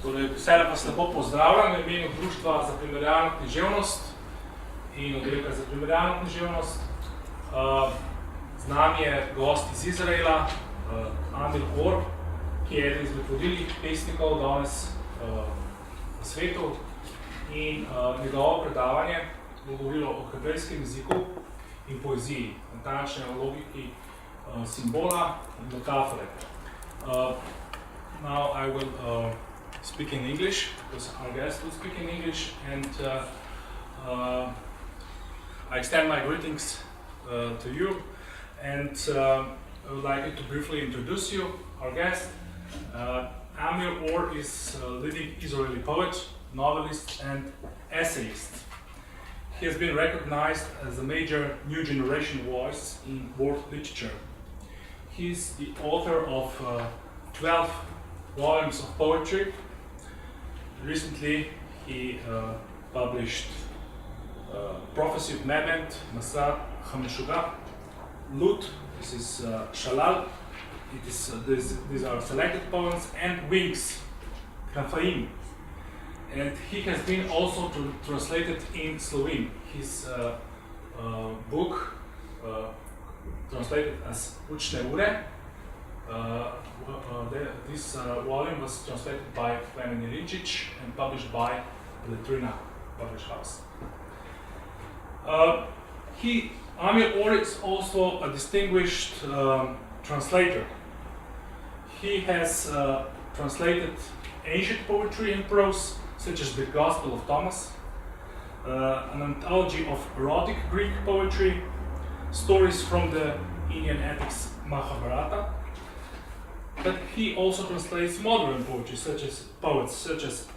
Torej, vse vas lepo pozdravljam v imenu Društva za primerjalno književnost in oddelka za primerjalno književnost. Z nami je gost iz Izraela, Amir, ki je eden izmed vodilnih pesnikov danes na svetu, in njegovo predavanje bo govorilo o hebrejskem jeziku in poeziji, natančne logiki simbola in metafore. Now I will speak in English, because our guest will speak in English, and I extend my greetings to you, and I would like to briefly introduce you, our guest. Amir is a leading Israeli poet, novelist, and essayist. He has been recognized as a major new generation voice in world literature. He is the author of 12 volumes of poetry. Recently, he published Prophecy of Mehmet, Masa Hameshuga, Lut, this is Shalal, these are selected poems, and Wings, Knafaim. And he has been also translated in Slovene. His book, translated as Učne ure, this volume was translated by Klemen Rinčić and published by Letrina Publish House. Amir is also a distinguished translator. He has translated ancient poetry and prose, such as the Gospel of Thomas, an anthology of erotic Greek poetry, stories from the Indian epics Mahabharata. But he also translates modern poetry, poets such as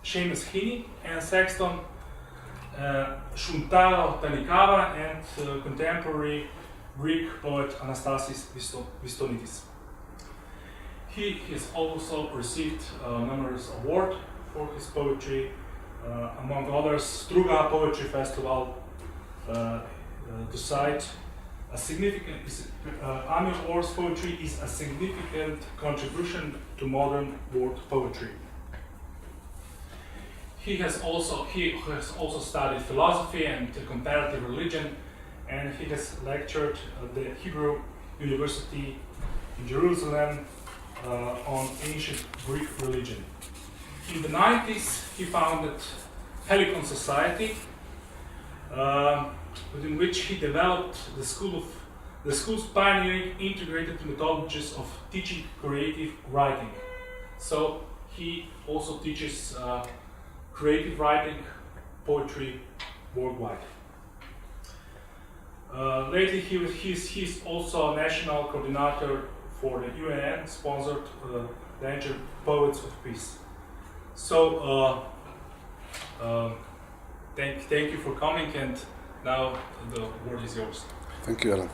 Seamus Heaney and Sexton, Shuntaro Tanikava, and contemporary Greek poet Anastasis Vistonitis. He has also received numerous awards for his poetry, among others Struga Poetry Festival, to cite a significant. Amir Orr's poetry is a significant contribution to modern world poetry. He has also studied philosophy and comparative religion, and he has lectured at the Hebrew University in Jerusalem on ancient Greek religion. In the 90s, he founded Helicon Society, within which he developed the school's pioneering integrated methodologies of teaching creative writing. So he also teaches creative writing, poetry worldwide. Lately, he's also a national coordinator for the UN-sponsored Danger Poets of Peace. So, thank you for coming, and now the word is yours. Thank you, Alan.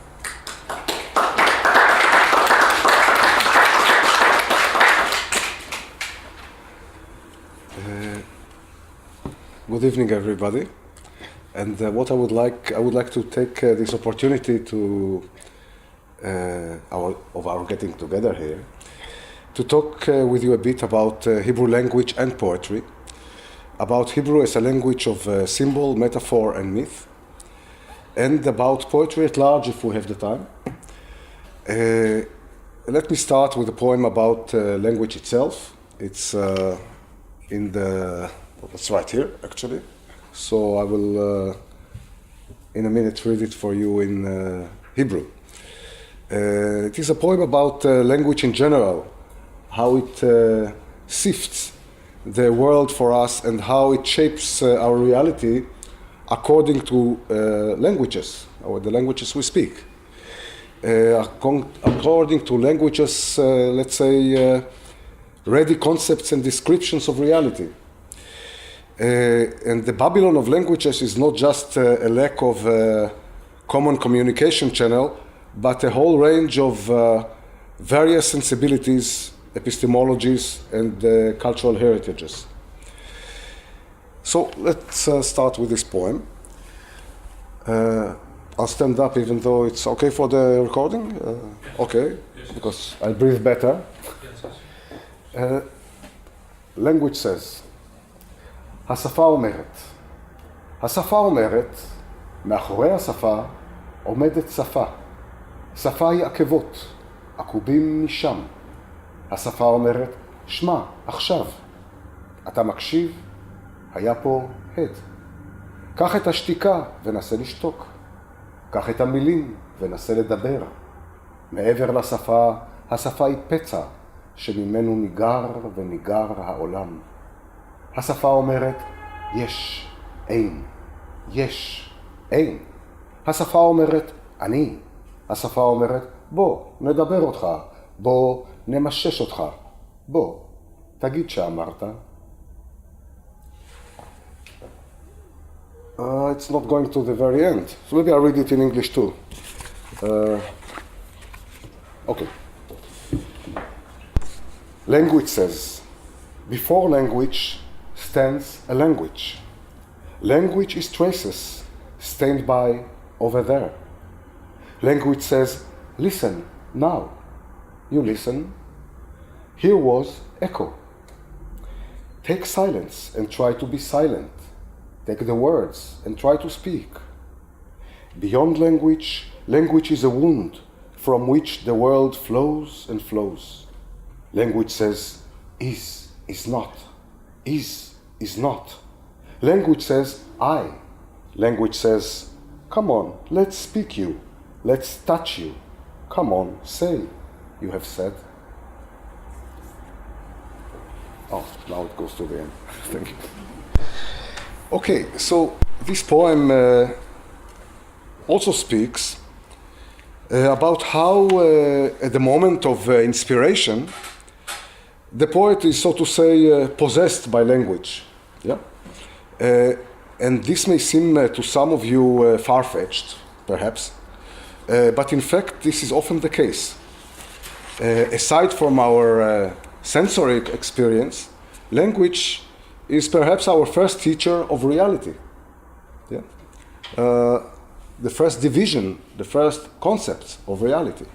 Good evening, everybody. And what I would like to take this opportunity to our getting together here, to talk with you a bit about Hebrew language and poetry, about Hebrew as a language of symbol, metaphor, and myth, and about poetry at large, if we have the time. Let me start with a poem about language itself. It's it's right here, actually. So I will, in a minute, read it for you in Hebrew. It is a poem about language in general, how it sifts the world for us and how it shapes our reality according to languages, or the languages we speak. According to languages, let's say, ready concepts and descriptions of reality. And the Babylon of languages is not just a lack of common communication channel, but a whole range of various sensibilities, epistemologies, and cultural heritages. So let's start with this poem. I'll stand up even though it's okay for the recording? Okay, because I breathe better. language says. השפה אומרת. השפה אומרת, מאחורי השפה עומדת שפה. שפה היא עקבות, עקובים משם. השפה אומרת, שמע, עכשיו. אתה מקשיב? היה פה הד. קח את השתיקה ונסה לשתוק. קח את המילים ונסה לדבר. מעבר לשפה, השפה היא פצע שממנו ניגר וניגר העולם. השפה אומרת, יש, אין, יש, אין. השפה אומרת, אני. השפה אומרת, בוא, נדבר אותך, בוא, נמשש אותך, בוא, תגיד שאמרת. It's not going to the very end, so maybe I'll read it in English too. Okay. Language says, before language stands a language. Language is traces stained by over there. Language says, listen, now. You listen. Here was echo. Take silence and try to be silent. Take the words and try to speak. Beyond language, language is a wound from which the world flows and flows. Language says, is not. Is not. Language says, I. Language says, come on, let's speak you. Let's touch you. Come on, say, you have said. Oh, now it goes to the end. Thank you. Okay, so this poem also speaks about how at the moment of inspiration, the poet is, so to say, possessed by language. Yeah? And this may seem to some of you far-fetched, perhaps, but in fact this is often the case. Aside from our sensory experience, language is perhaps our first teacher of reality. Yeah? The first division, the first concepts of reality.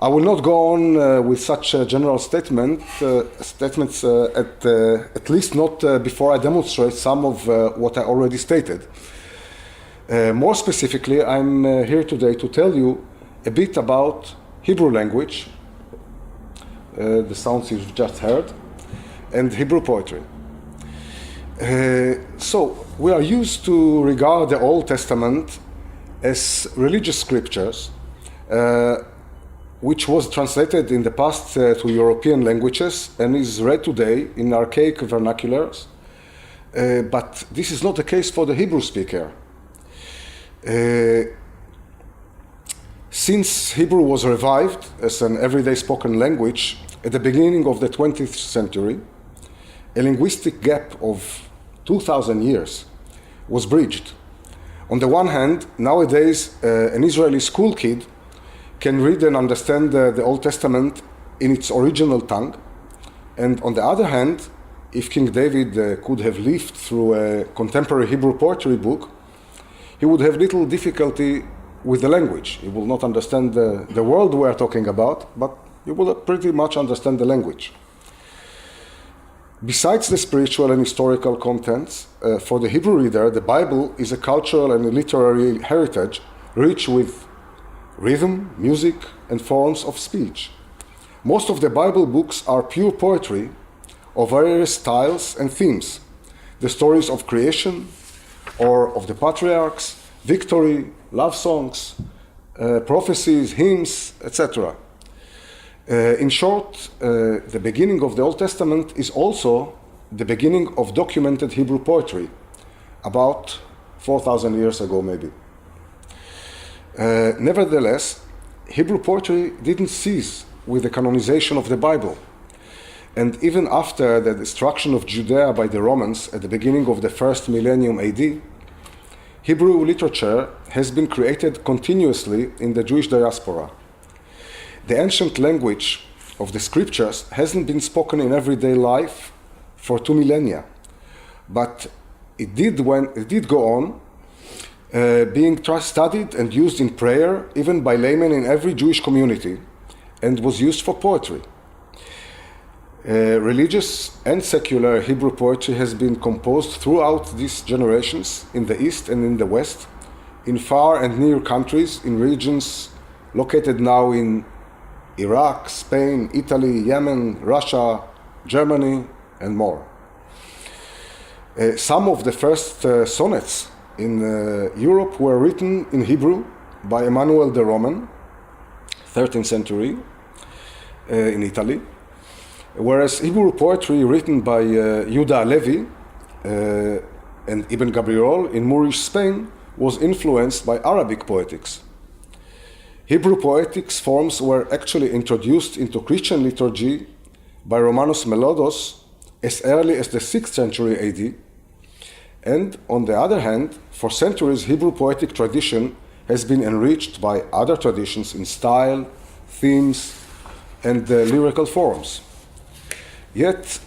I will not go on with such general statements, at least not before I demonstrate some of what I already stated. More specifically, I'm here today to tell you a bit about Hebrew language, the sounds you've just heard, and Hebrew poetry. So, we are used to regard the Old Testament as religious scriptures, which was translated in the past to European languages and is read today in archaic vernaculars. But this is not the case for the Hebrew speaker. Since Hebrew was revived as an everyday spoken language at the beginning of the 20th century, a linguistic gap of 2,000 years was bridged. On the one hand, nowadays an Israeli school kid can read and understand the Old Testament in its original tongue, and on the other hand, if King David could have lived through a contemporary Hebrew poetry book, he would have little difficulty with the language. He will not understand the world we are talking about, but he will pretty much understand the language. Besides the spiritual and historical contents, for the Hebrew reader, the Bible is a cultural and literary heritage rich with rhythm, music, and forms of speech. Most of the Bible books are pure poetry of various styles and themes. The stories of creation, or of the patriarchs, victory, love songs, prophecies, hymns, etc. In short, the beginning of the Old Testament is also the beginning of documented Hebrew poetry, about 4,000 years ago maybe. Nevertheless, Hebrew poetry didn't cease with the canonization of the Bible. And even after the destruction of Judea by the Romans at the beginning of the first millennium AD, Hebrew literature has been created continuously in the Jewish diaspora. The ancient language of the scriptures hasn't been spoken in everyday life for 2 millennia, but it did go on being studied and used in prayer, even by laymen in every Jewish community, and was used for poetry. Religious and secular Hebrew poetry has been composed throughout these generations in the East and in the West, in far and near countries, in regions located now in Iraq, Spain, Italy, Yemen, Russia, Germany, and more. Some of the first sonnets in Europe were written in Hebrew by Emmanuel the Roman, 13th century, in Italy, whereas Hebrew poetry written by Yehuda Levi and Ibn Gabriel in Moorish Spain was influenced by Arabic poetics. Hebrew poetics forms were actually introduced into Christian liturgy by Romanus Melodus as early as the 6th century AD, and on the other hand, for centuries Hebrew poetic tradition has been enriched by other traditions in style, themes, and lyrical forms. Yet,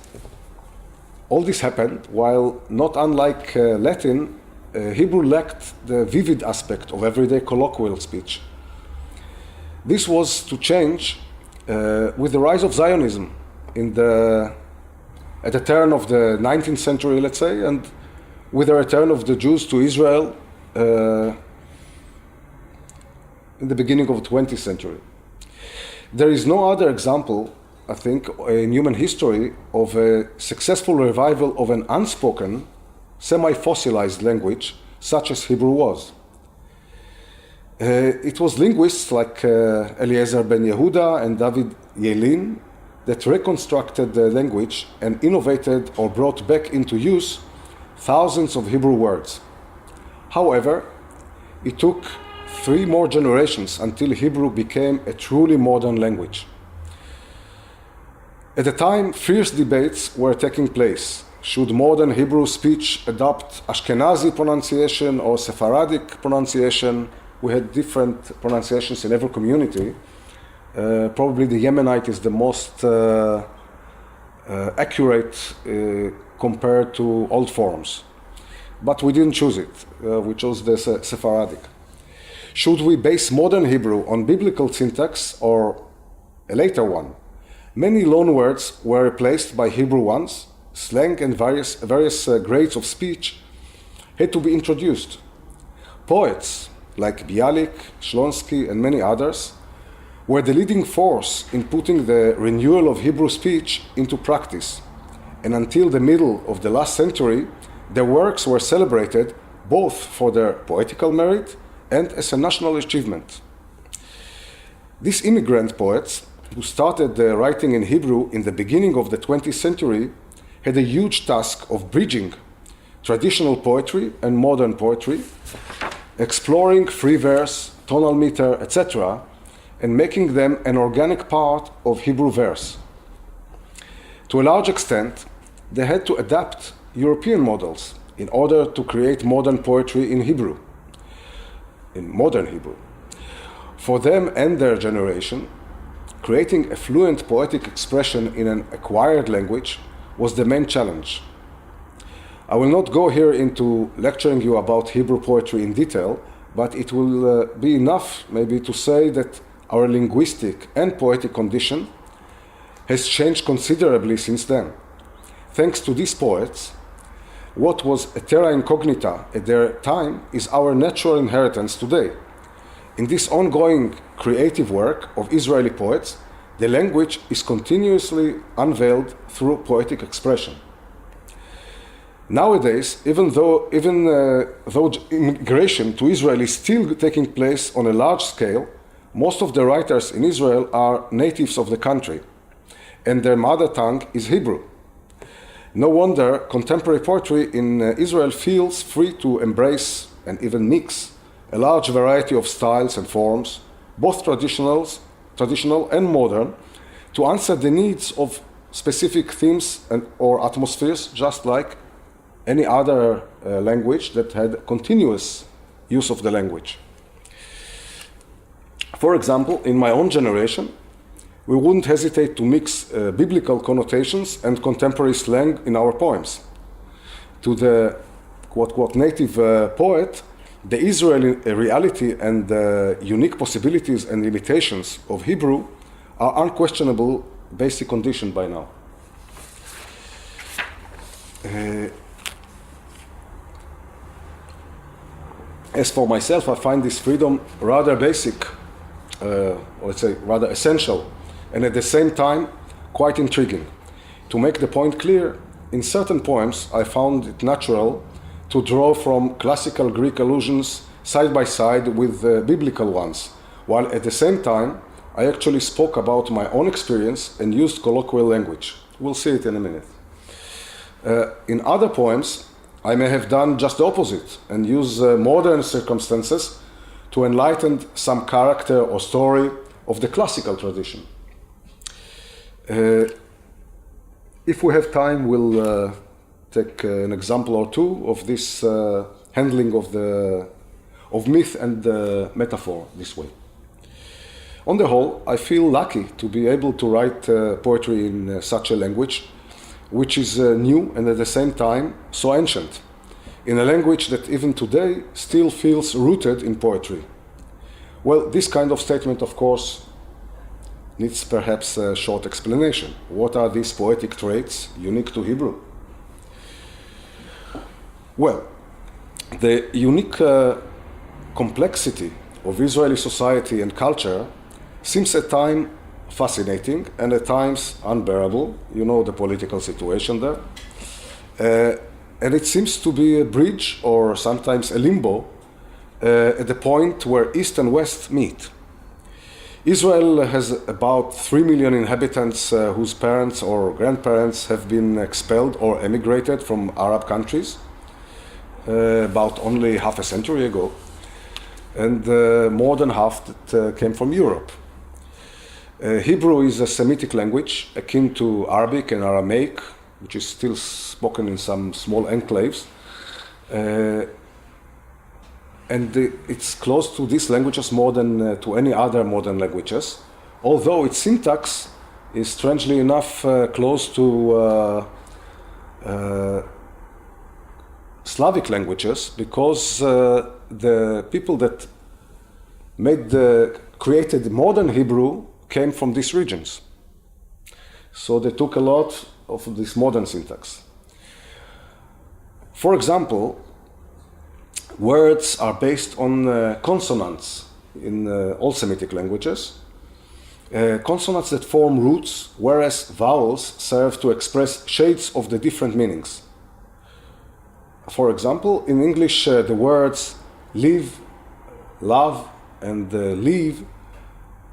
all this happened while, not unlike Latin, Hebrew lacked the vivid aspect of everyday colloquial speech. This was to change with the rise of Zionism at the turn of the 19th century, let's say, and with the return of the Jews to Israel in the beginning of the 20th century. There is no other example, I think, in human history of a successful revival of an unspoken, semi-fossilized language such as Hebrew was. It was linguists like Eliezer ben Yehuda and David Yelin that reconstructed the language and innovated or brought back into use thousands of Hebrew words. However, it took 3 more generations until Hebrew became a truly modern language. At the time, fierce debates were taking place. Should modern Hebrew speech adopt Ashkenazi pronunciation or Sephardic pronunciation? We had different pronunciations in every community. Probably the Yemenite is the most accurate compared to old forms. But we didn't choose it. We chose the Sephardic. Should we base modern Hebrew on biblical syntax or a later one? Many loanwords were replaced by Hebrew ones. Slang and various grades of speech had to be introduced. Poets like Bialik, Shlonsky, and many others were the leading force in putting the renewal of Hebrew speech into practice. And until the middle of the last century, their works were celebrated both for their poetical merit and as a national achievement. These immigrant poets, who started writing in Hebrew in the beginning of the 20th century, had a huge task of bridging traditional poetry and modern poetry, exploring free verse, tonal meter, etc., and making them an organic part of Hebrew verse. To a large extent, they had to adapt European models in order to create modern poetry in Hebrew, in modern Hebrew. For them and their generation, creating a fluent poetic expression in an acquired language was the main challenge. I will not go here into lecturing you about Hebrew poetry in detail, but it will be enough maybe to say that our linguistic and poetic condition has changed considerably since then. Thanks to these poets, what was a terra incognita at their time is our natural inheritance today. In this ongoing creative work of Israeli poets, the language is continuously unveiled through poetic expression. Nowadays, even though immigration to Israel is still taking place on a large scale, most of the writers in Israel are natives of the country, and their mother tongue is Hebrew. No wonder contemporary poetry in Israel feels free to embrace and even mix a large variety of styles and forms, both traditional and modern, to answer the needs of specific themes or atmospheres, just like any other language that had continuous use of the language. For example, in my own generation, we wouldn't hesitate to mix biblical connotations and contemporary slang in our poems. To the quote-quote native poet, the Israeli reality and the unique possibilities and limitations of Hebrew are unquestionable basic condition by now. As for myself, I find this freedom rather basic, or let's say rather essential, and at the same time quite intriguing. To make the point clear, in certain poems I found it natural to draw from classical Greek allusions side by side with biblical ones, while at the same time I actually spoke about my own experience and used colloquial language. We'll see it in a minute. In other poems, I may have done just the opposite and use modern circumstances to enlighten some character or story of the classical tradition. If we have time, we'll take an example or two of this handling of myth and metaphor this way. On the whole, I feel lucky to be able to write poetry in such a language, which is new and at the same time so ancient, in a language that even today still feels rooted in poetry. Well, this kind of statement, of course, needs perhaps a short explanation. What are these poetic traits unique to Hebrew? Well, the unique complexity of Israeli society and culture seems at times fascinating and at times unbearable. You know the political situation there. And it seems to be a bridge or sometimes a limbo at the point where East and West meet. Israel has about 3 million inhabitants whose parents or grandparents have been expelled or emigrated from Arab countries about only half a century ago, and more than half that came from Europe. Hebrew is a Semitic language akin to Arabic and Aramaic, which is still spoken in some small enclaves. And it's close to these languages more than to any other modern languages, although its syntax is strangely enough close to Slavic languages, because the people that created modern Hebrew came from these regions. So they took a lot of this modern syntax. For example, words are based on consonants in all Semitic languages. Consonants that form roots, whereas vowels serve to express shades of the different meanings. For example, in English, the words live, love, and leave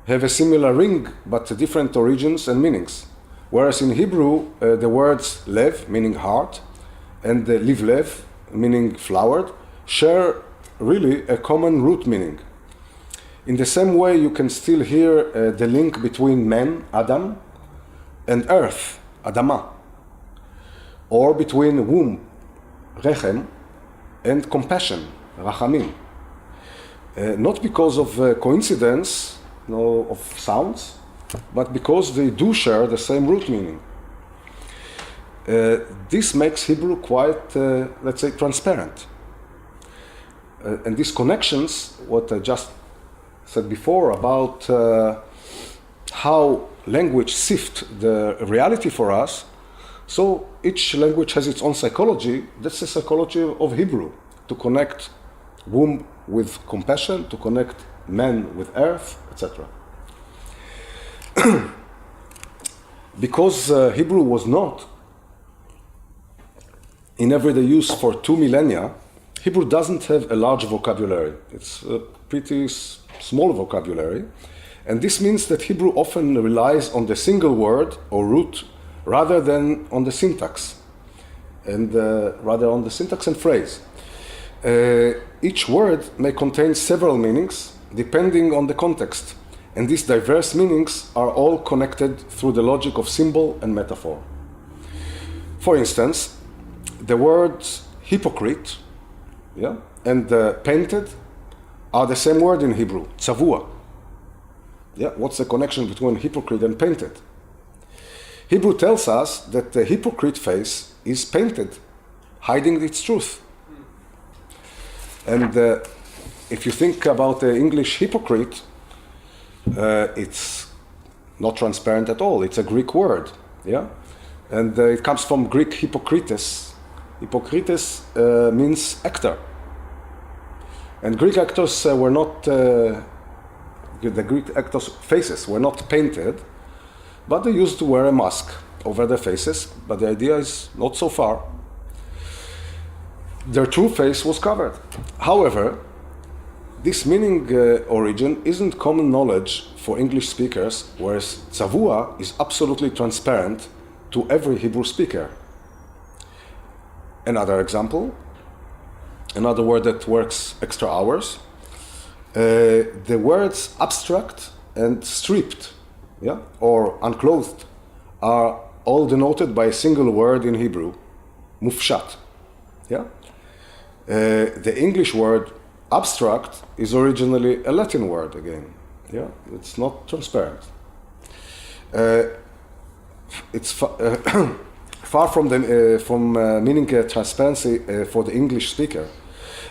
have a similar ring, but different origins and meanings. Whereas in Hebrew, the words lev, meaning heart, and livlev, meaning flowered, share really a common root meaning. In the same way, you can still hear the link between man, Adam, and earth, Adama, or between womb, rechem, and compassion, rachamim. Not because of coincidence, of sounds, but because they do share the same root meaning. This makes Hebrew quite, let's say, transparent. And these connections, what I just said before about how language sift the reality for us, so each language has its own psychology. That's the psychology of Hebrew, to connect womb with compassion, to connect man with earth, etc. Because Hebrew was not in everyday use for 2 millennia, Hebrew doesn't have a large vocabulary. It's a pretty small vocabulary. And this means that Hebrew often relies on the single word or root rather than on the syntax, and rather on the syntax and phrase. Each word may contain several meanings depending on the context, and these diverse meanings are all connected through the logic of symbol and metaphor. For instance, the words hypocrite, and painted are the same word in Hebrew, tzavua. What's the connection between hypocrite and painted? Hebrew tells us that the hypocrite face is painted, hiding its truth. And if you think about the English hypocrite, it's not transparent at all. It's a Greek word, and it comes from Greek hypokrites, Hippokrites means actor. And Greek actors were not, the Greek actors' faces were not painted, but they used to wear a mask over their faces, but the idea is not so far. Their true face was covered. However, this meaning origin isn't common knowledge for English speakers, whereas tzavua is absolutely transparent to every Hebrew speaker. Another example, another word that works extra hours, the words abstract and stripped, yeah, or unclothed, are all denoted by a single word in Hebrew, mufshat. Yeah? The English word abstract is originally a Latin word again. Yeah, it's not transparent. It's far from meaning transparency for the English speaker.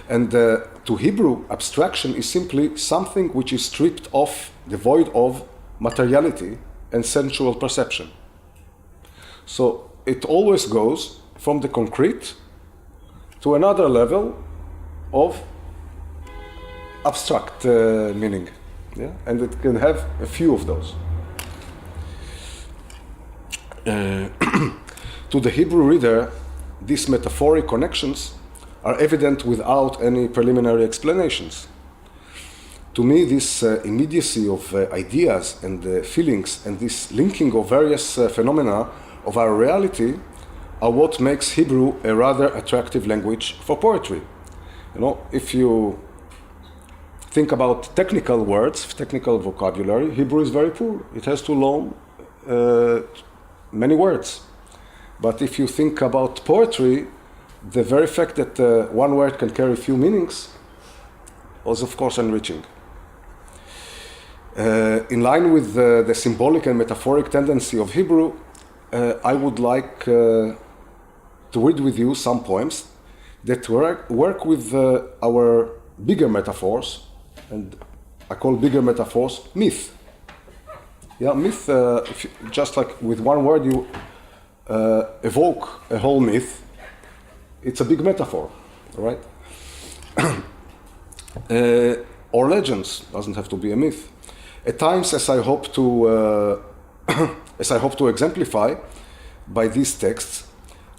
And to Hebrew, abstraction is simply something which is stripped off, devoid of materiality and sensual perception. So it always goes from the concrete to another level of abstract meaning. Yeah? And it can have a few of those. To the Hebrew reader, these metaphoric connections are evident without any preliminary explanations. To me, this immediacy of ideas and feelings and this linking of various phenomena of our reality are what makes Hebrew a rather attractive language for poetry. You know, if you think about technical words, technical vocabulary, Hebrew is very poor. It has too long, many words. But if you think about poetry, the very fact that one word can carry few meanings was, of course, enriching. In line with the symbolic and metaphoric tendency of Hebrew, I would like to read with you some poems that work with our bigger metaphors, and I call bigger metaphors myth. Yeah, myth, if you, just like with one word you evoke a whole myth, it's a big metaphor, right? Or legends, doesn't have to be a myth. At times, as I hope to exemplify by these texts,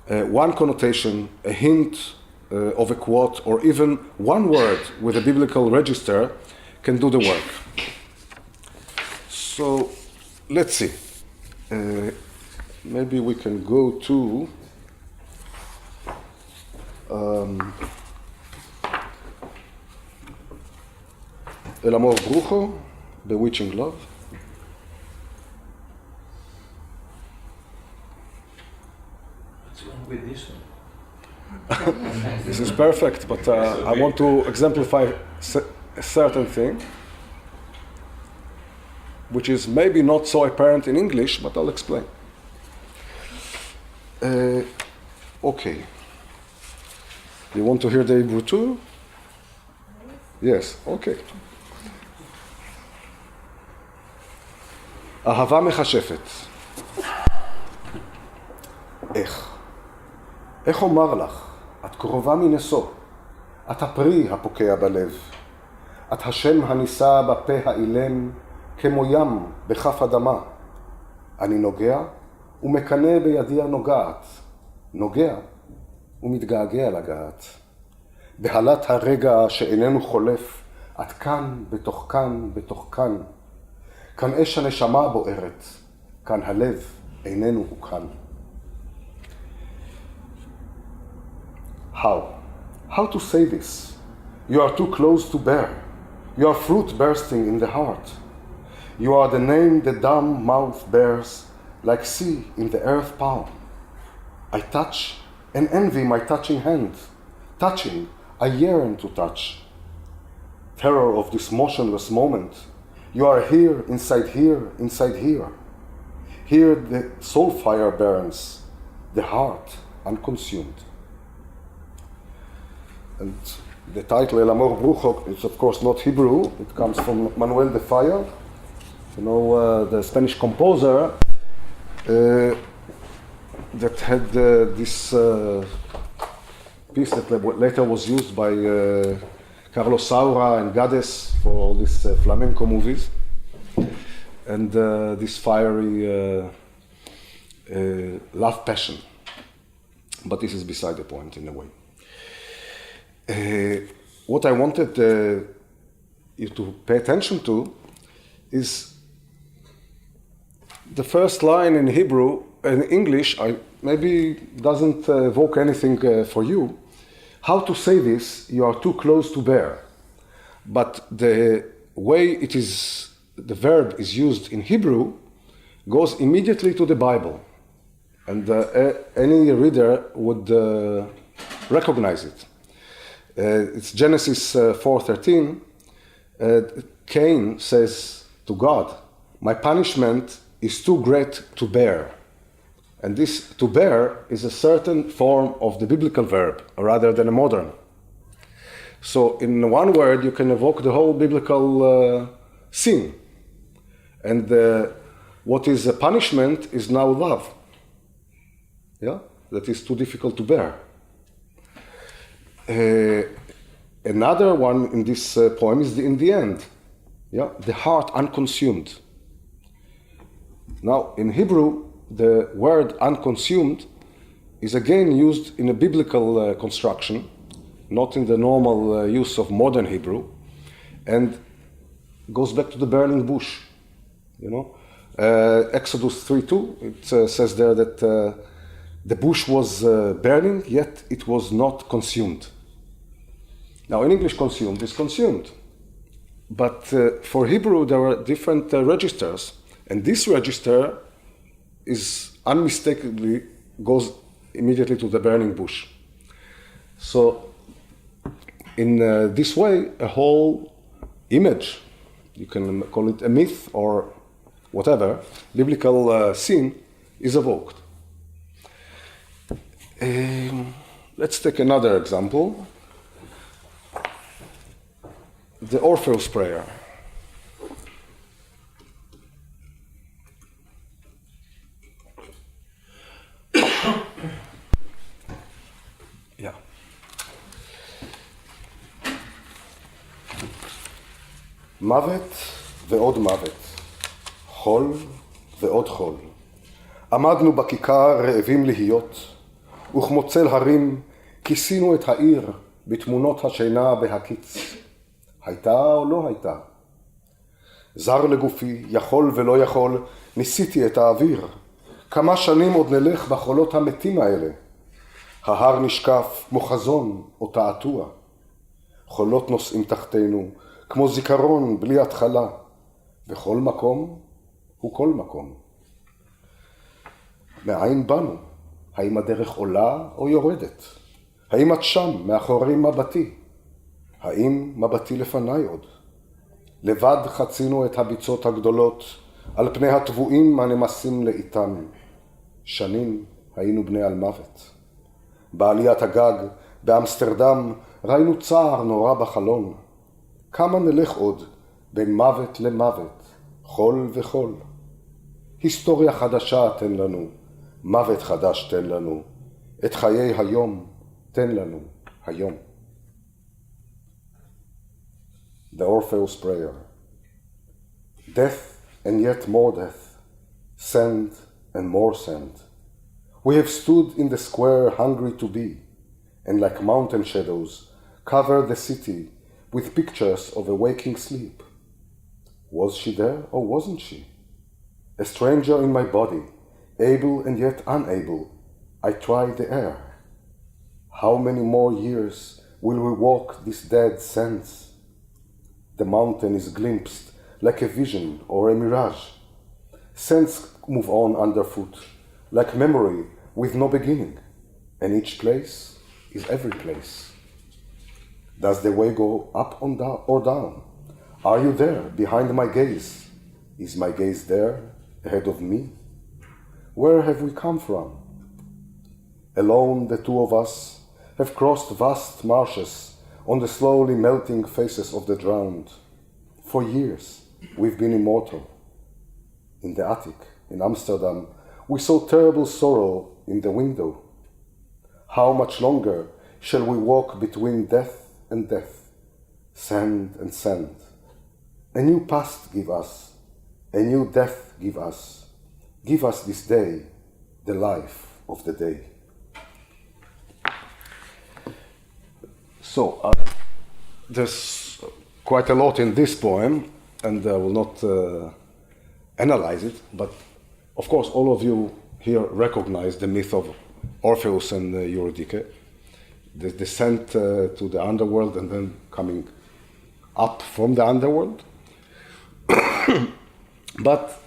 one connotation, a hint of a quote, or even one word with a biblical register can do the work. So, let's see. Maybe we can go to El Amor Brujo, Bewitching Love. What's wrong with this one? This is perfect, but I want to exemplify a certain thing, which is maybe not so apparent in English, but I'll explain. Okay. You want to hear the Hebrew too? Yes, okay. אהבה מכשפת. איך אומר לך? את קרובה מנשוא. את הפרי הפוקע בלב. את השם הנישא בפה האילם, כמו ים בכף אדמה. אני נוגע ומקנא בידי הנוגעת. נוגע ומתגעגע לגעת. בהלת הרגע שאיננו חולף, את כאן, בתוך כאן, בתוך כאן. כאן אש הנשמה בוערת, כאן הלב איננו הוא כאן. How to say this? You are too close to bear. You are fruit bursting in the heart. You are the name the dumb mouth bears, like sea in the earth palm. I touch and envy my touching hand. Touching, I yearn to touch. Terror of this motionless moment. You are here, inside here, inside here. Here the soul fire burns, the heart unconsumed. And the title El Amor Brujo is of course not Hebrew. It comes from Manuel de Falla, you know, the Spanish composer that had this piece that later was used by Carlos Saura and Gades for all these flamenco movies. And this fiery love passion. But this is beside the point in a way. What I wanted you to pay attention to is the first line in Hebrew. In English, maybe doesn't evoke anything for you. How to say this, you are too close to bear. But the way it is, the verb is used in Hebrew goes immediately to the Bible. And any reader would recognize it. It's Genesis 4:13. Cain says to God, "My punishment is too great to bear." And this to bear is a certain form of the biblical verb rather than a modern. So in one word, you can evoke the whole biblical scene. And what is a punishment is now love. Yeah, that is too difficult to bear. Another one in this poem is in the end. Yeah, the heart unconsumed. Now, in Hebrew, the word unconsumed is again used in a biblical construction, not in the normal use of modern Hebrew, and goes back to the burning bush. You know, Exodus 3:2, it says there that the bush was burning, yet it was not consumed. Now, in English, consumed is consumed. But for Hebrew, there are different registers. And this register is unmistakably goes immediately to the burning bush. So in this way, a whole image, you can call it a myth or whatever, biblical scene is evoked. Let's take another example. The Orpheus prayer. Yeah. מוות ועוד מוות, חול ועוד חול. עמדנו בכיכר רעבים להיות, וכמו צל הרים כיסינו את העיר בתמונות השינה בהקיץ. הייתה או לא הייתה? זר לגופי, יכול ולא יכול, ניסיתי את האוויר. כמה שנים עוד נלך בחולות המתים האלה? ההר נשקף כמו חזון או תעתוע. חולות נושאים תחתינו, כמו זיכרון בלי התחלה. וכל מקום הוא כל מקום. מאין באנו? האם הדרך עולה או יורדת? האם את שם, מאחורי מבטי? האם מבטי לפניי עוד? לבד חצינו את הביצות הגדולות, על פני הטבועים הנמסים לאיתן. שנים היינו בני על מוות. בעליית הגג, באמסטרדם, ראינו צער נורא בחלון. כמה נלך עוד בין מוות למוות, חול וחול. היסטוריה חדשה תן לנו, מוות חדש תן לנו. את חיי היום תן לנו היום. The Orpheus Prayer. Death and yet more death, sand and more sand. We have stood in the square hungry to be, and like mountain shadows, covered the city with pictures of a waking sleep. Was she there or wasn't she? A stranger in my body, able and yet unable, I tried the air. How many more years will we walk these dead sands? The mountain is glimpsed like a vision or a mirage. Sands move on underfoot, like memory with no beginning, and each place is every place. Does the way go up or down? Are you there behind my gaze? Is my gaze there ahead of me? Where have we come from? Alone the two of us have crossed vast marshes on the slowly melting faces of the drowned. For years we've been immortal. In the attic in Amsterdam, we saw terrible sorrow in the window. How much longer shall we walk between death and death, sand and sand. A new past give us, a new death give us. Give us this day, the life of the day. So, there's quite a lot in this poem, and I will not analyze it, but of course all of you here recognize the myth of Orpheus and Eurydice, the descent to the underworld and then coming up from the underworld. But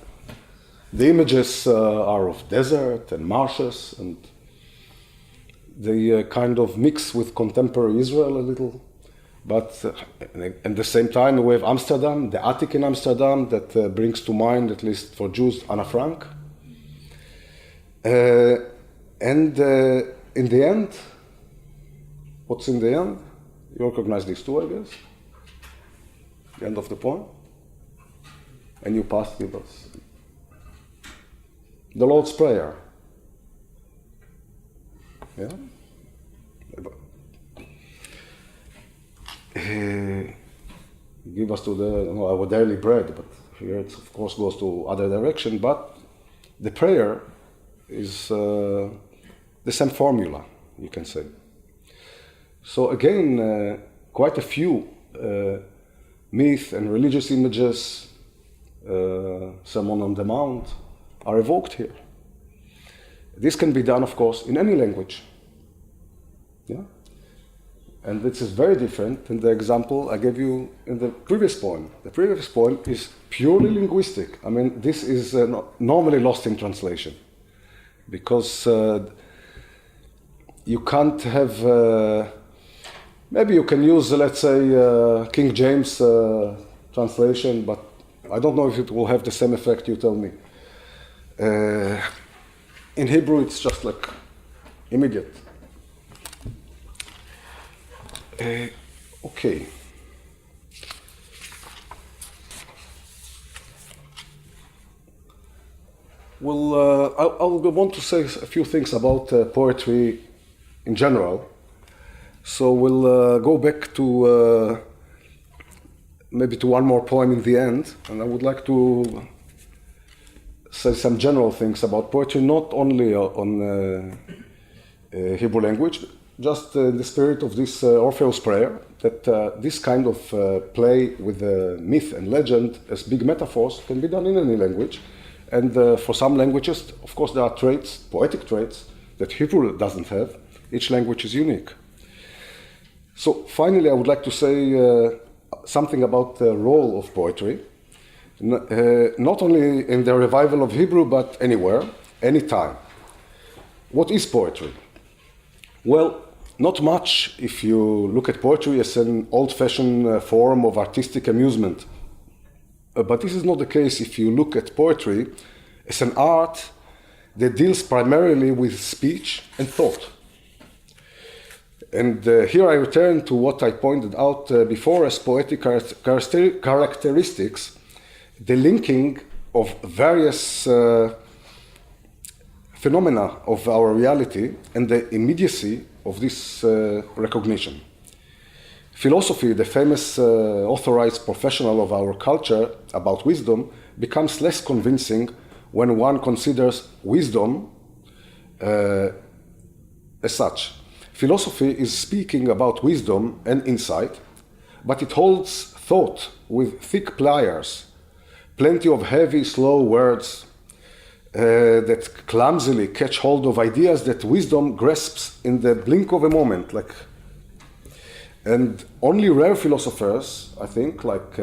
the images are of desert and marshes, and they kind of mix with contemporary Israel a little. But at the same time, we have Amsterdam, the attic in Amsterdam, that brings to mind, at least for Jews, Anna Frank. And in the end, what's in the end? You recognize these two, I guess? The end of the poem. And you past give us the Lord's Prayer. Yeah? Give us to our daily bread, but here it of course goes to other direction, but the prayer is the same formula, you can say. So again, quite a few myth and religious images, Sermon on the Mount, are evoked here. This can be done, of course, in any language. Yeah? And this is very different than the example I gave you in the previous poem. The previous poem is purely linguistic. I mean, this is normally lost in translation, because you can't have, maybe you can use, let's say, King James translation, but I don't know if it will have the same effect, you tell me. In Hebrew, it's just like immediate. Okay. Well, I'll want to say a few things about poetry in general. So we'll go back to maybe to one more poem in the end, and I would like to say some general things about poetry, not only on Hebrew language, just in the spirit of this Orpheus prayer, that this kind of play with myth and legend as big metaphors can be done in any language. And for some languages, of course, there are traits, poetic traits, that Hebrew doesn't have. Each language is unique. So finally, I would like to say something about the role of poetry, not only in the revival of Hebrew, but anywhere, anytime. What is poetry? Well, not much if you look at poetry as an old-fashioned form of artistic amusement. But this is not the case if you look at poetry as an art that deals primarily with speech and thought. And here I return to what I pointed out before as poetic characteristics, the linking of various phenomena of our reality and the immediacy of this recognition. Philosophy, the famous authorized professional of our culture about wisdom, becomes less convincing when one considers wisdom as such. Philosophy is speaking about wisdom and insight, but it holds thought with thick pliers, plenty of heavy, slow words that clumsily catch hold of ideas that wisdom grasps in the blink of a moment. And only rare philosophers, I think, like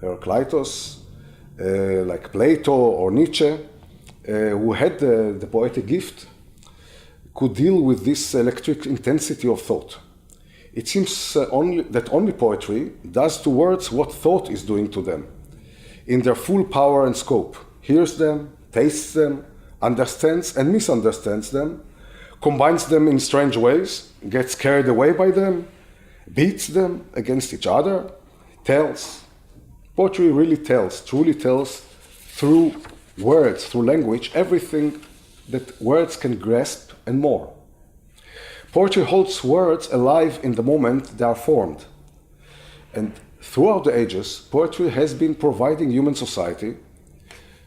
Heraclitus, like Plato or Nietzsche, who had the poetic gift, could deal with this electric intensity of thought. It seems that only poetry does to words what thought is doing to them, in their full power and scope, hears them, tastes them, understands and misunderstands them, combines them in strange ways, gets carried away by them, beats them against each other, tells. Poetry really tells, truly tells, through words, through language, everything that words can grasp and more. Poetry holds words alive in the moment they are formed. And throughout the ages, poetry has been providing human society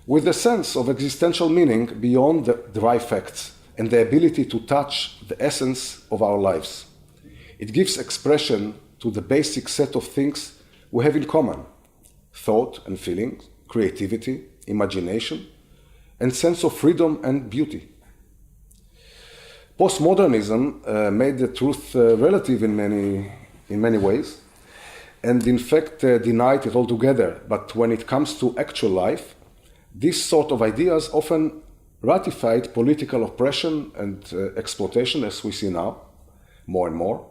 with a sense of existential meaning beyond the dry facts and the ability to touch the essence of our lives. It gives expression to the basic set of things we have in common: thought and feeling, creativity, imagination, and sense of freedom and beauty. Postmodernism made the truth relative in many ways, and in fact denied it altogether. But when it comes to actual life, these sort of ideas often ratified political oppression and exploitation, as we see now, more and more.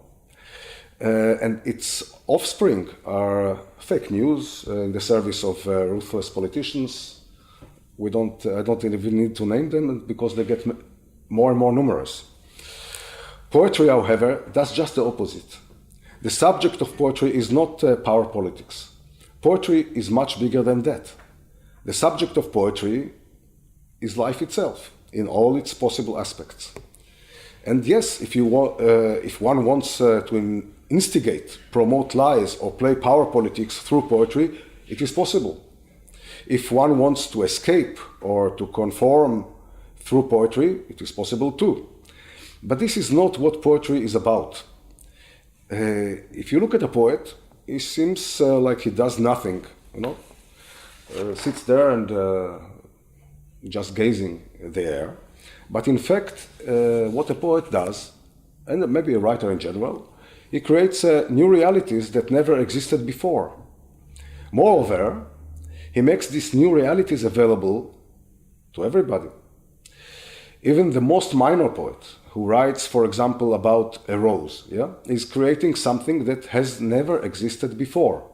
And its offspring are fake news in the service of ruthless politicians. I don't even need to name them because they get more and more numerous. Poetry, however, does just the opposite. The subject of poetry is not power politics. Poetry is much bigger than that. The subject of poetry is life itself in all its possible aspects. And yes, if one wants to instigate, promote lies, or play power politics through poetry, it is possible. If one wants to escape or to conform through poetry, it is possible too. But this is not what poetry is about. If you look at a poet, he seems like he does nothing, sits there and just gazing at the air. But in fact, what a poet does, and maybe a writer in general, he creates new realities that never existed before. Moreover, he makes these new realities available to everybody. Even the most minor poet, who writes, for example, about a rose, is creating something that has never existed before,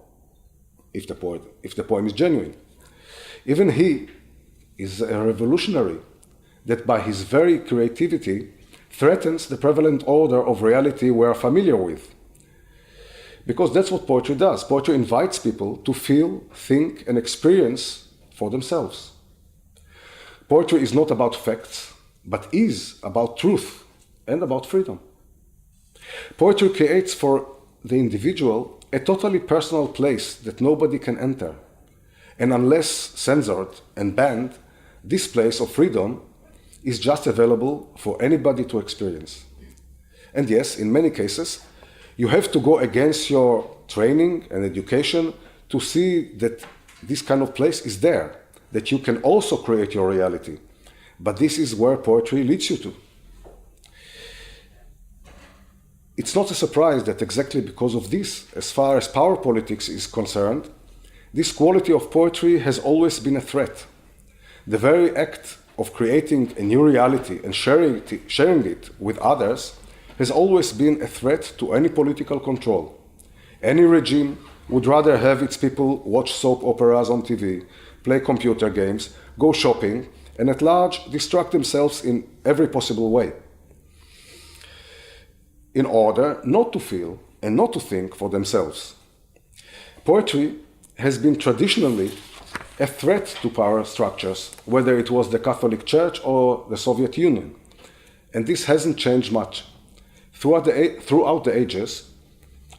if the poem is genuine. Even he is a revolutionary that by his very creativity threatens the prevalent order of reality we are familiar with. Because that's what poetry does. Poetry invites people to feel, think, and experience for themselves. Poetry is not about facts, but is about truth and about freedom. Poetry creates for the individual a totally personal place that nobody can enter. And unless censored and banned, this place of freedom is just available for anybody to experience. And yes, in many cases, you have to go against your training and education to see that this kind of place is there, that you can also create your reality. But this is where poetry leads you to. It's not a surprise that exactly because of this, as far as power politics is concerned, this quality of poetry has always been a threat. The very act of creating a new reality and sharing it with others has always been a threat to any political control. Any regime would rather have its people watch soap operas on TV, play computer games, go shopping, and at large distract themselves in every possible way, in order not to feel and not to think for themselves. Poetry has been traditionally a threat to power structures, whether it was the Catholic Church or the Soviet Union. And this hasn't changed much. Throughout the ages,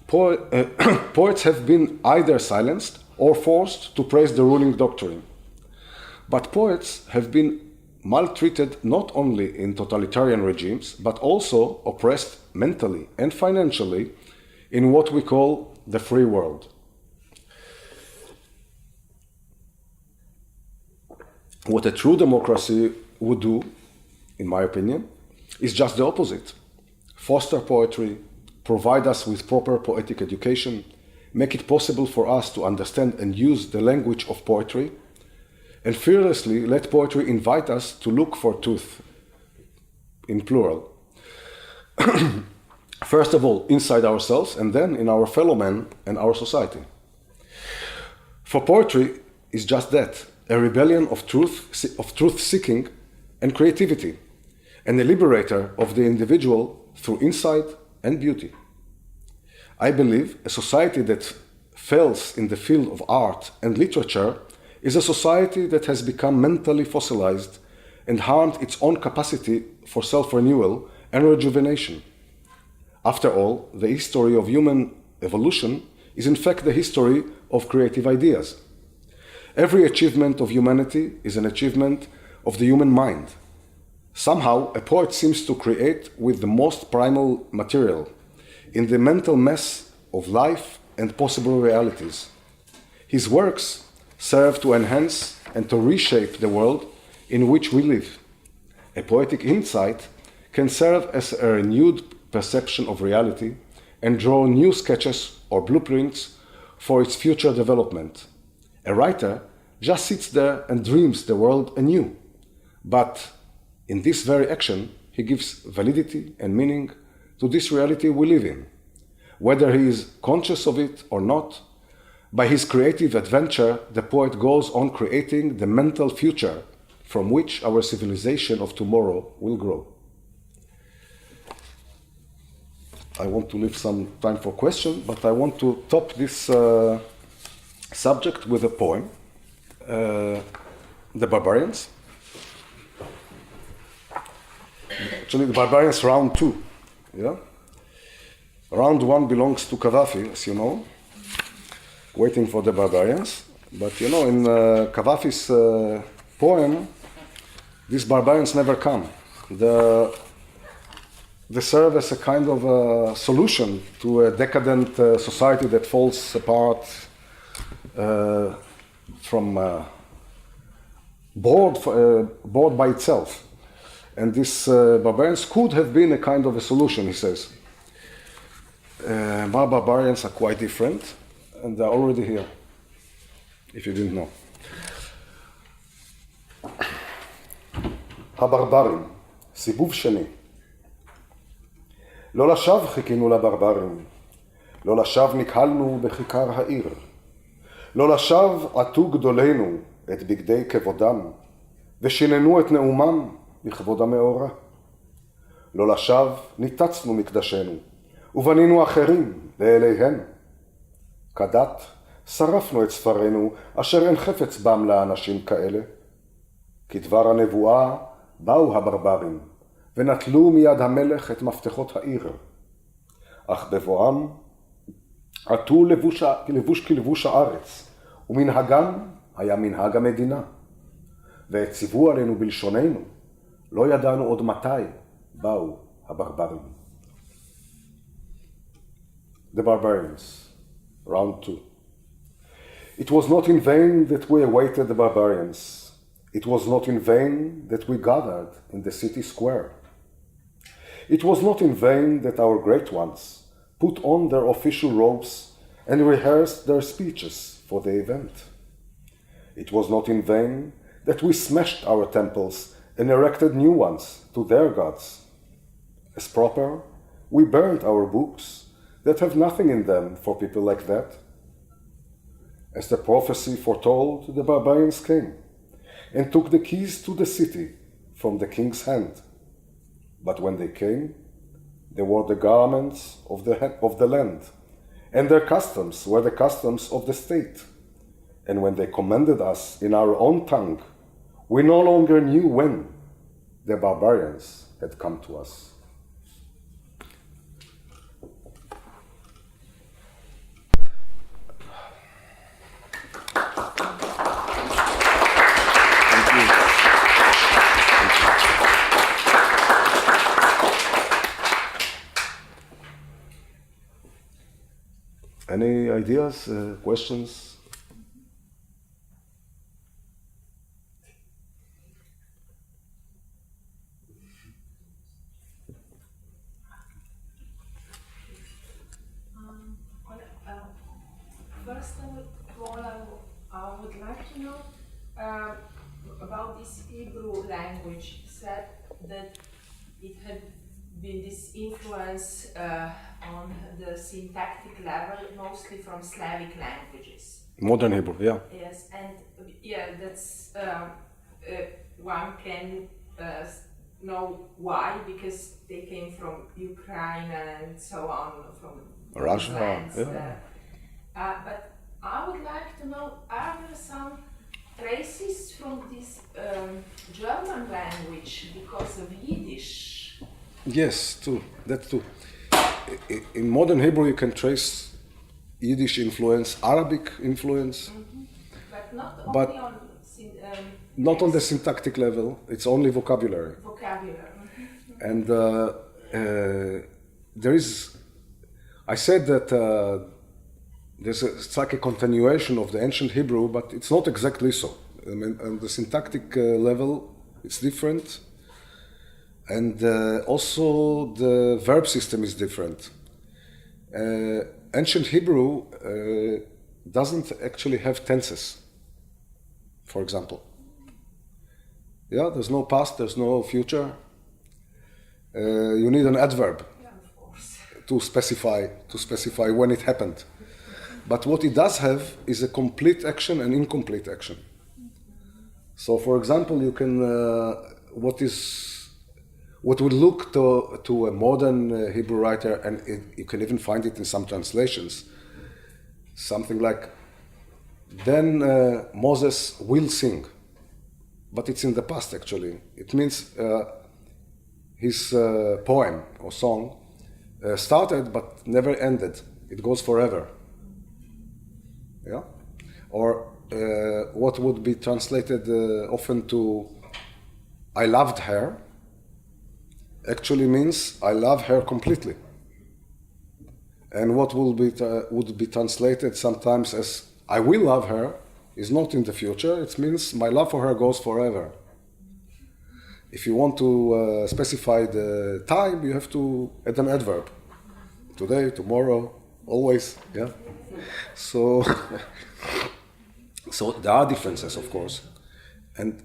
poets have been either silenced or forced to praise the ruling doctrine. But poets have been maltreated not only in totalitarian regimes, but also oppressed mentally and financially in what we call the free world. What a true democracy would do, in my opinion, is just the opposite. Foster poetry, provide us with proper poetic education, make it possible for us to understand and use the language of poetry, and fearlessly let poetry invite us to look for truth, in plural. First of all, inside ourselves, and then in our fellow men and our society. For poetry is just that, a rebellion of truth-seeking and creativity, and a liberator of the individual through insight and beauty. I believe a society that fails in the field of art and literature is a society that has become mentally fossilized and harmed its own capacity for self-renewal and rejuvenation. After all, the history of human evolution is in fact the history of creative ideas. Every achievement of humanity is an achievement of the human mind. Somehow, a poet seems to create with the most primal material, in the mental mess of life and possible realities. His works serve to enhance and to reshape the world in which we live. A poetic insight can serve as a renewed perception of reality and draw new sketches or blueprints for its future development. A writer just sits there and dreams the world anew. But in this very action, he gives validity and meaning to this reality we live in. Whether he is conscious of it or not, by his creative adventure, the poet goes on creating the mental future from which our civilization of tomorrow will grow. I want to leave some time for questions, but I want to top this subject with a poem, The Barbarians. Actually, The Barbarians round 2, yeah? Round 1 belongs to Cavafy, as you know, waiting for the Barbarians. But you know, in Cavafy's poem, these barbarians never come. They serve as a kind of a solution to a decadent society that falls apart from bored by itself. And these barbarians could have been a kind of a solution, he says. My barbarians are quite different, and they're already here, if you didn't know. הברברים, סיבוב שני. לא לשווא חיכינו לברברים, לא לשווא נקהלנו בכיכר העיר, לא לשווא עטו גדולינו את בגדי כבודם, ושיננו את נאומם לכבוד המאורע. לא לשווא ניתצנו מקדשנו, ובנינו אחרים לאליהם. כדת שרפנו את ספרינו, אשר אין חפץ בם לאנשים כאלה. כדבר הנבואה באו הברברים, ונטלו מיד המלך את מפתחות העיר. אך בבואם עטו לבוש כלבוש הארץ, ומנהגם היה מנהג המדינה. והציוו עלינו בלשוננו, לא ידענו עוד מתי באו הברברים. The Barbarians, round 2. It was not in vain that we awaited the barbarians. It was not in vain that we gathered in the city square. It was not in vain that our great ones put on their official robes and rehearsed their speeches for the event. It was not in vain that we smashed our temples and erected new ones to their gods. As proper, we burned our books that have nothing in them for people like that. As the prophecy foretold, the barbarians came and took the keys to the city from the king's hand. But when they came, they wore the garments of the land, and their customs were the customs of the state. And when they commanded us in our own tongue, we no longer knew when the barbarians had come to us. Any ideas, questions? First of all, I would like to know about this Hebrew language. You said that it had been this influence on the syntactic level, mostly from Slavic languages. Modern Hebrew, yeah. Yes, and yeah, that's one can know why, because they came from Ukraine and so on, from Russia, lands, yeah. but I would like to know, are there some traces from this German language because of Yiddish? Yes, too. That too. in modern Hebrew you can trace Yiddish influence, Arabic influence, But not But- only on not on the syntactic level. It's only vocabulary. vocabulary. And there is, I said that it's like a continuation of the ancient Hebrew, but it's not exactly so. I mean, on the syntactic level, it's different. And also the verb system is different. Ancient Hebrew doesn't actually have tenses, for example. Yeah, there's no past, there's no future. You need an adverb Yeah, of course. to specify when it happened. But what it does have is a complete action and incomplete action. So, for example, you can what would look to a modern Hebrew writer, and you can even find it in some translations, something like, then Moses will sing. But it's in the past, actually. It means his poem or song started but never ended. It goes forever. Yeah? Or what would be translated often to I loved her actually means I love her completely. And what would be translated sometimes as I will love her is not in the future. It means my love for her goes forever. If you want to specify the time, you have to add an adverb. Today, tomorrow, always, yeah? So, so there are differences, of course. And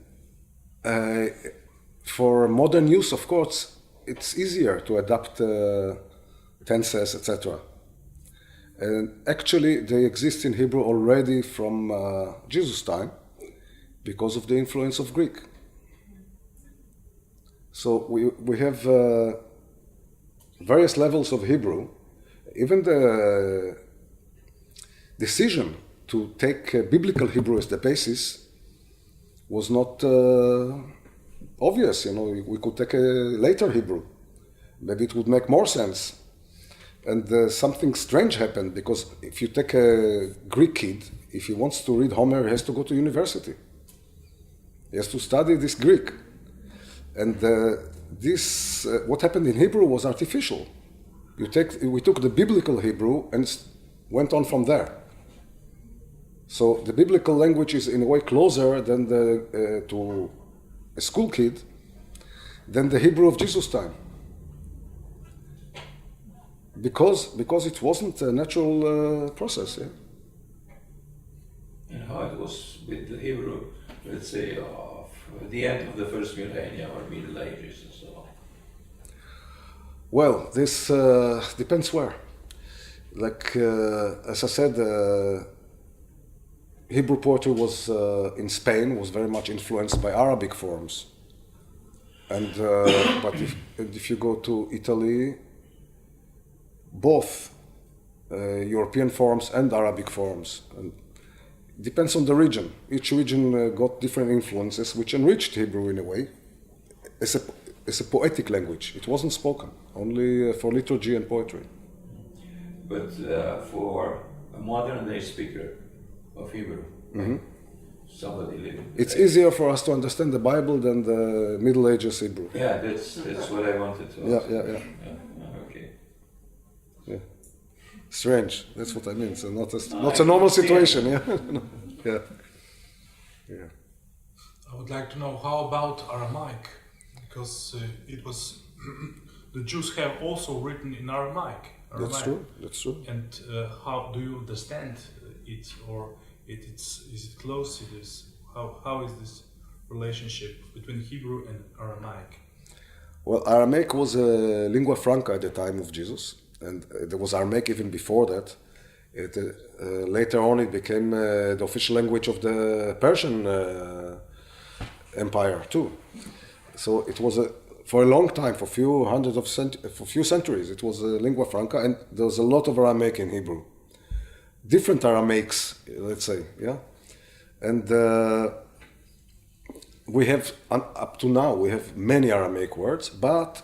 for modern use, of course, it's easier to adapt tenses, etc. And actually, they exist in Hebrew already from Jesus' time because of the influence of Greek. So we have various levels of Hebrew. Even the decision to take biblical Hebrew as the basis was not obvious. You know, we could take a later Hebrew. Maybe it would make more sense. And something strange happened, because if you take a Greek kid, if he wants to read Homer, he has to go to university. He has to study this Greek. And what happened in Hebrew was artificial. We took the biblical Hebrew and went on from there. So the biblical language is in a way closer than to a school kid than the Hebrew of Jesus' time. Because it wasn't a natural process. Yeah? And how it was with the Hebrew, let's say, of the end of the first millennium or Middle Ages and so on? Well, this depends where. Like, as I said, Hebrew poetry was in Spain was very much influenced by Arabic forms. And but if you go to Italy, both European forms and Arabic forms. And it depends on the region. Each region got different influences, which enriched Hebrew in a way. It's a poetic language. It wasn't spoken, only for liturgy and poetry. But for a modern day speaker of Hebrew, somebody living It's today. easier for us to understand the Bible than the Middle Ages Hebrew. Yeah, that's what I wanted to ask. Yeah. Okay. Yeah. Strange. That's what I mean. So not a normal situation. Yeah. Yeah. Yeah. I would like to know, how about Aramaic? Because it was the Jews have also written in Aramaic. That's true. That's true. And how do you understand it, or is it close to this? How is this relationship between Hebrew and Aramaic? Well, Aramaic was a lingua franca at the time of Jesus, and there was Aramaic even before that. Later on, it became the official language of the Persian Empire too. So it was for a long time, for few centuries, it was a lingua franca, and there was a lot of Aramaic in Hebrew. Different Aramaics, let's say, yeah. And we have, up to now, we have many Aramaic words, but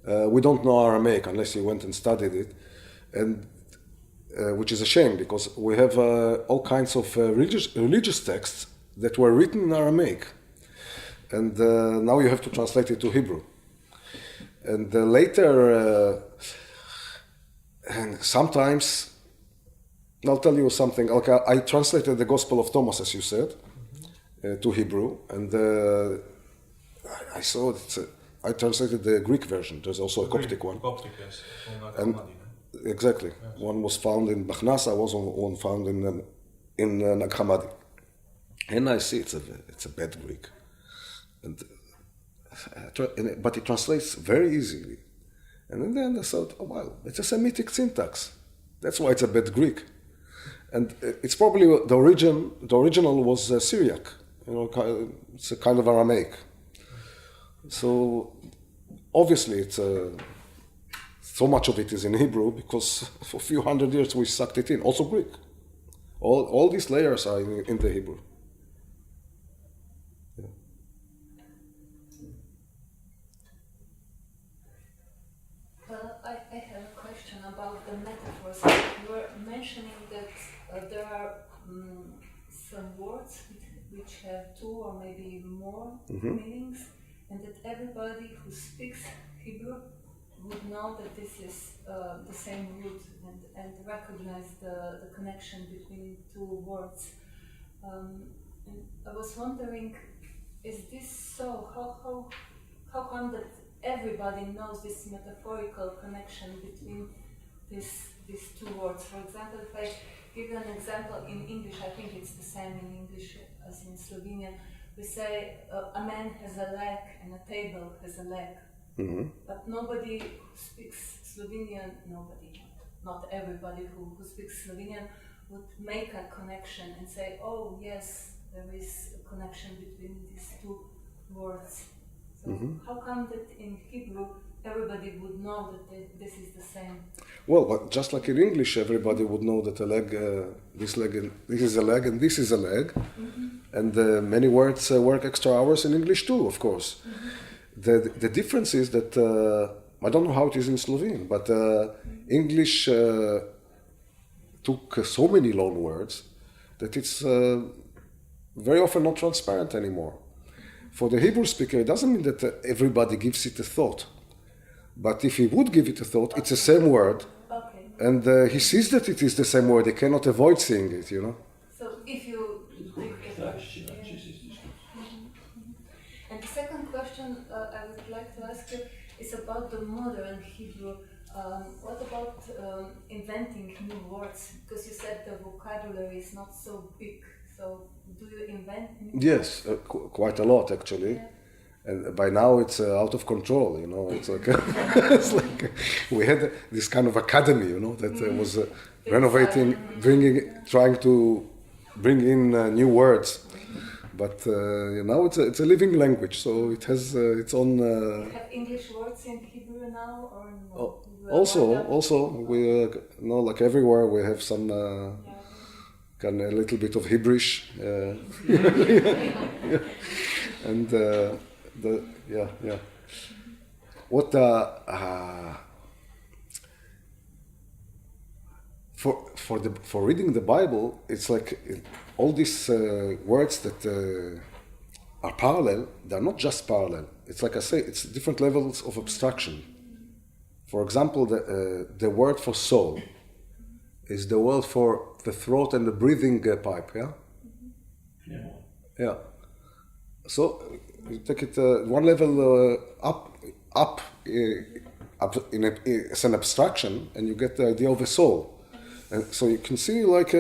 We don't know Aramaic unless you went and studied it, and which is a shame because we have all kinds of religious texts that were written in Aramaic, and now you have to translate it to Hebrew. And later, and sometimes, I'll tell you something. Okay, I translated the Gospel of Thomas, as you said, to Hebrew, and I saw that I translated the Greek version. There's also a Coptic one. Coptic, yes. And exactly, yes. One was found in Bachnasa, was one found in Nag Hammadi. And I see it's a bad Greek, but it translates very easily. And then I thought, oh well, it's a Semitic syntax. That's why it's a bad Greek. And it's probably the original was Syriac. You know, it's a kind of Aramaic. So obviously, it's so much of it is in Hebrew because for a few hundred years we sucked it in. Also Greek. All these layers are in the Hebrew. Yeah. I have a question about the metaphors. You were mentioning that there are some words which have two or maybe more meanings, and that everybody who speaks Hebrew would know that this is the same root and recognize the connection between two words. And I was wondering, is this so? How come that everybody knows this metaphorical connection between these two words? For example, if I give you an example in English, I think it's the same in English as in Slovenian. We say a man has a leg and a table has a leg. Mm-hmm. But nobody who speaks Slovenian, not everybody who speaks Slovenian would make a connection and say, oh yes, there is a connection between these two words. So how come that in Hebrew everybody would know that this is the same? Well, but just like in English, everybody would know that a leg, this is a leg and this is a leg. And many words work extra hours in English too, of course. The difference is that, I don't know how it is in Slovene, but English took so many loan words that it's very often not transparent anymore. For the Hebrew speaker, it doesn't mean that everybody gives it a thought. But if he would give it a thought, it's the same word. Okay. And he sees that it is the same word. He cannot avoid seeing it, you know. So if you... And the second question I would like to ask you is about the modern Hebrew. What about inventing new words? Because you said the vocabulary is not so big. So do you invent new words? Yes, quite a lot actually. Yeah. And by now it's out of control, you know. It's like, it's like we had this kind of academy, you know, that was renovating, trying to bring in new words. But now it's a living language, so it has its own. You have English words in Hebrew now, or no? Also, we like everywhere we have some kind of a little bit of Hebrewish, and what for reading the Bible, it's like all these words that are parallel. They're not just parallel. It's like I say, it's different levels of abstraction. For example, the word for soul is the word for the throat and the breathing pipe. Yeah. So you take it one level up as an abstraction, and you get the idea of a soul. And so you can see like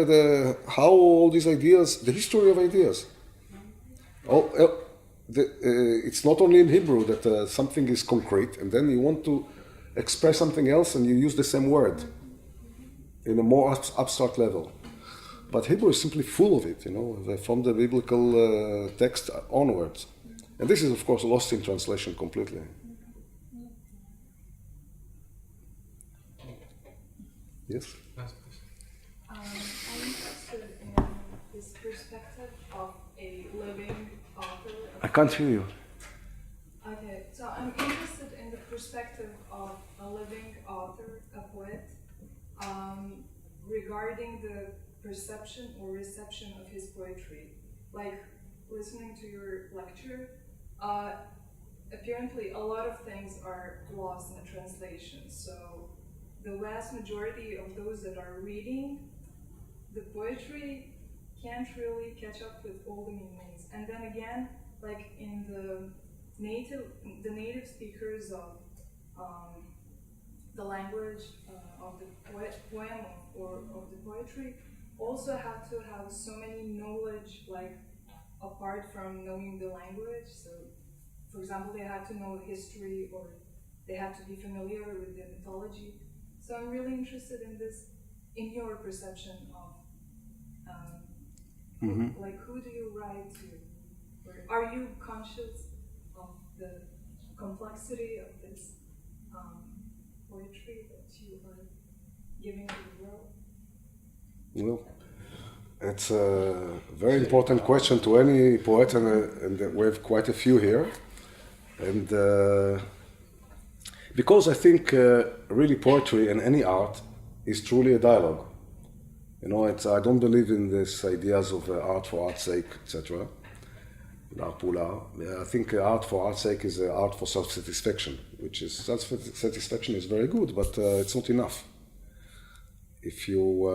how all these ideas, the history of ideas. It's not only in Hebrew that something is concrete, and then you want to express something else, and you use the same word in a more abstract level. But Hebrew is simply full of it, you know, from the biblical text onwards. And this is, of course, lost in translation completely. Yes? I'm interested in this perspective of a living author. I can't hear you. Okay, so I'm interested in the perspective of a living author, a poet, regarding the perception or reception of his poetry. Like, listening to your lecture, apparently a lot of things are lost in the translation. So the vast majority of those that are reading the poetry can't really catch up with all the meanings. And then again, like in the native speakers of the language of the poem or of the poetry also have to have so many knowledge, like apart from knowing the language. So, for example, they have to know history, or they have to be familiar with the mythology. So I'm really interested in this, in your perception of, like, who do you write to? Or are you conscious of the complexity of this poetry that you are giving to the world? Well, it's a very important question to any poet, and we have quite a few here. And because I think really poetry and any art is truly a dialogue. You know, I don't believe in these ideas of art for art's sake, etc. I think art for art's sake is art for self-satisfaction, which is self-satisfaction is very good, but it's not enough. If you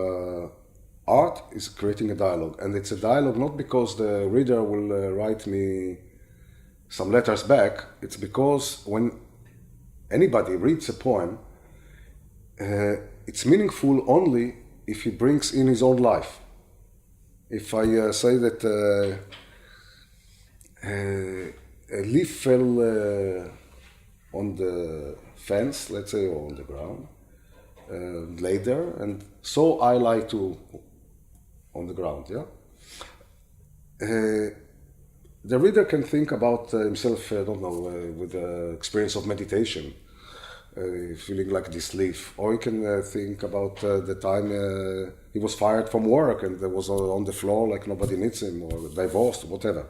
art is creating a dialogue, and it's a dialogue not because the reader will write me some letters back. It's because when anybody reads a poem, it's meaningful only if he brings in his own life. If I say that a leaf fell on the fence, let's say, or on the ground, lay there, and so I lie too on the ground, yeah? The reader can think about himself, I don't know, with the experience of meditation, feeling like this leaf. Or he can think about the time he was fired from work and was on the floor like nobody needs him, or divorced, whatever.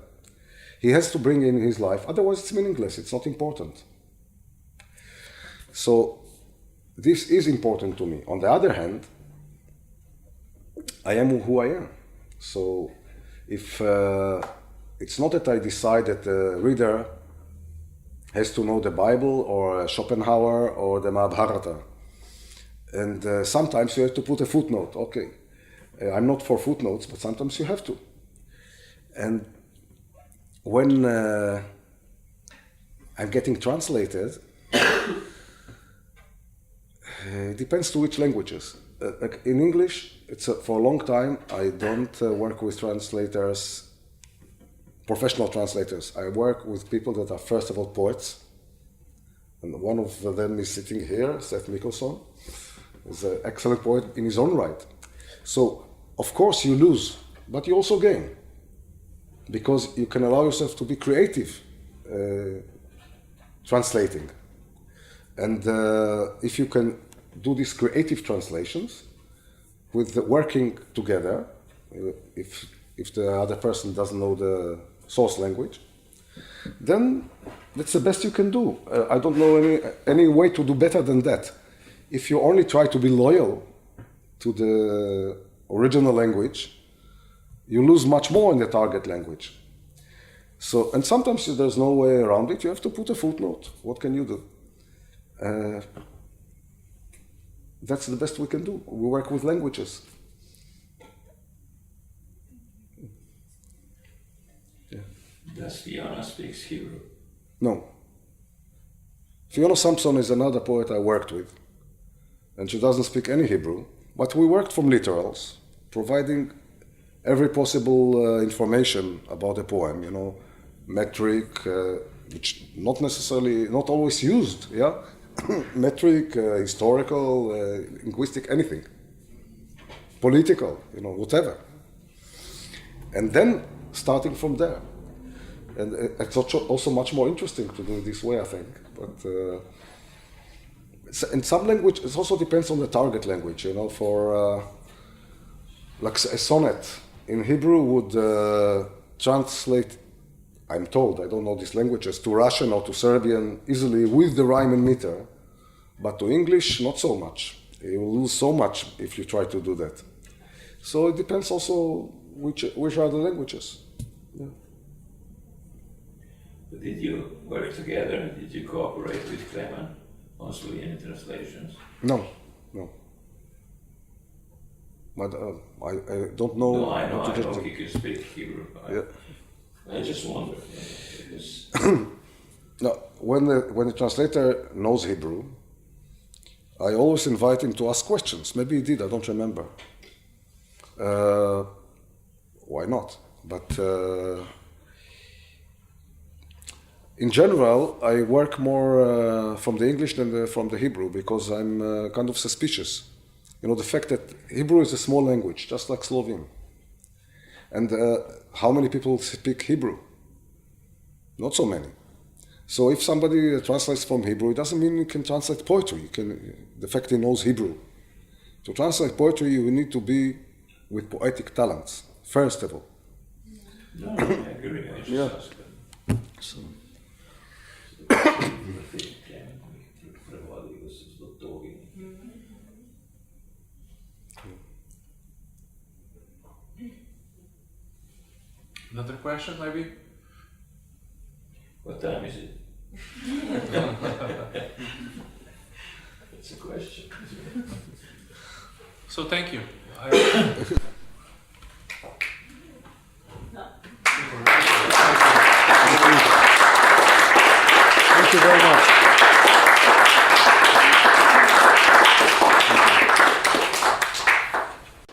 He has to bring in his life, otherwise it's meaningless, it's not important. So this is important to me. On the other hand, I am who I am. So if it's not that I decide that the reader has to know the Bible or Schopenhauer or the Mahabharata. And sometimes you have to put a footnote. Okay, I'm not for footnotes, but sometimes you have to. And when I'm getting translated, it depends to which languages. Like in English, for a long time, I don't work with translators, professional translators. I work with people that are, first of all, poets. And one of them is sitting here, Seth Mickelson. He's an excellent poet in his own right. So, of course, you lose, but you also gain. Because you can allow yourself to be creative translating. And if you can do these creative translations with working together, if the other person doesn't know the source language, then that's the best you can do. I don't know any way to do better than that. If you only try to be loyal to the original language, you lose much more in the target language. So, and sometimes there's no way around it. You have to put a footnote. What can you do? That's the best we can do. We work with languages. Yeah. Does Fiona speaks Hebrew? No. Fiona Sampson is another poet I worked with, and she doesn't speak any Hebrew, but we worked from literals, providing every possible information about a poem, you know, metric, which not always used, yeah? Metric, historical, linguistic, anything. Political, you know, whatever. And then starting from there. And it's also much more interesting to do it this way, I think. But in some language, it also depends on the target language, you know, for like a sonnet in Hebrew would translate I'm told, I don't know these languages, to Russian or to Serbian easily with the rhyme and meter, but to English, not so much. You will lose so much if you try to do that. So it depends also which are the languages. Yeah. But did you work together? Did you cooperate with Clement on Slovenian translations? No, no. But I don't know. No, I know how to he can speak Hebrew. I just wonder. Because No, when the translator knows Hebrew, I always invite him to ask questions. Maybe he did, I don't remember. Why not? But in general, I work more from the English than from the Hebrew because I'm kind of suspicious. You know, the fact that Hebrew is a small language, just like Slovene. And how many people speak Hebrew? Not so many. So if somebody translates from Hebrew, it doesn't mean you can translate poetry. The fact he knows Hebrew. To translate poetry, you need to be with poetic talents, first of all. no, I agree. I just asked them. So, Another question, maybe? What time is it? That's a question. So thank you.